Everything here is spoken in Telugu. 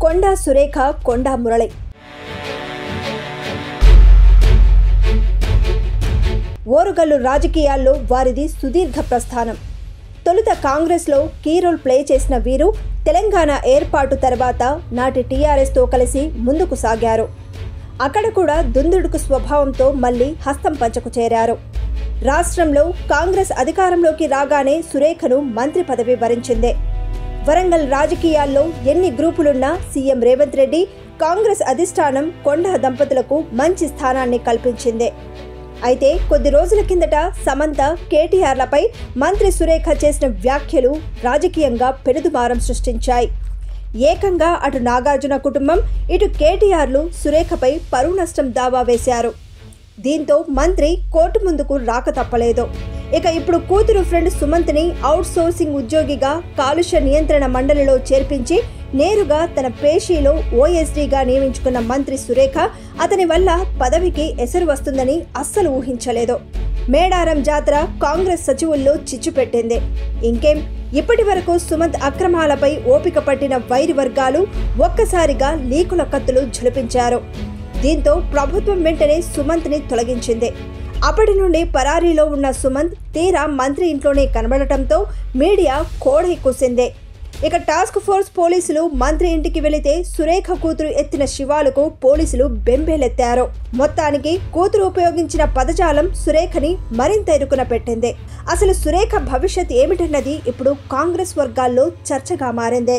కొండా సురేఖ, కొండా మురళి. ఓరుగల్లు రాజకీయాల్లో వారిది సుదీర్ఘ ప్రస్థానం. తొలుత కాంగ్రెస్లో కీ రోల్ ప్లే చేసిన వీరు తెలంగాణ ఏర్పాటు తర్వాత నాటి టీఆర్ఎస్తో కలిసి ముందుకు సాగారు. అక్కడ కూడా దుందుడుకు స్వభావంతో మళ్లీ హస్తం పంచకు చేరారు. రాష్ట్రంలో కాంగ్రెస్ అధికారంలోకి రాగానే సురేఖను మంత్రి పదవి వరించిందే. వరంగల్ రాజకీయాల్లో ఎన్ని గ్రూపులున్నా సీఎం రేవంత్ రెడ్డి, కాంగ్రెస్ అధిష్టానం కొండా దంపతులకు మంచి స్థానాన్ని కల్పించిందే. అయితే కొద్ది రోజుల కిందట సమంత, కేటీఆర్లపై మంత్రి సురేఖ చేసిన వ్యాఖ్యలు రాజకీయంగా పెనుదుమారం సృష్టించాయి. ఏకంగా అటు నాగార్జున కుటుంబం, ఇటు కేటీఆర్లు సురేఖపై పరువు నష్టం దావా వేశారు. దీంతో మంత్రి కోర్టు ముందుకు రాక తప్పలేదు. ఇక ఇప్పుడు కూతురు ఫ్రెండ్ సుమంత్ని అవుట్ సోర్సింగ్ ఉద్యోగిగా కాలుష్య నియంత్రణ మండలిలో చేర్పించి నేరుగా తన పేషీలో ఓఎస్డీగా నియమించుకున్న మంత్రి సురేఖ అతని వల్ల పదవికి ఎసరు వస్తుందని అస్సలు ఊహించలేదు. మేడారం జాతర కాంగ్రెస్ సచివుల్లో చిచ్చు పెట్టింది. ఇంకేం, ఇప్పటి వరకు సుమంత్ అక్రమాలపై ఓపిక పట్టిన వైరి వర్గాలు ఒక్కసారిగా లీకుల కత్తులు ఝుళిపించారు. దీంతో ప్రభుత్వం వెంటనే సుమంత్ని తొలగించింది. అప్పటి నుండి పరారీలో ఉన్న సుమంత్ తీరా మంత్రి ఇంట్లోనే కనబడటంతో మీడియా కోడై కూసిందే. ఇక టాస్క్ ఫోర్స్ పోలీసులు మంత్రి ఇంటికి వెళితే సురేఖ కూతురు ఎత్తిన శివాలకు పోలీసులు బెంబేలెత్తారు. మొత్తానికి కూతురు ఉపయోగించిన పదజాలం సురేఖని మరింత ఇరుకున పెట్టింది. అసలు సురేఖ భవిష్యత్ ఏమిటన్నది ఇప్పుడు కాంగ్రెస్ వర్గాల్లో చర్చగా మారిందే.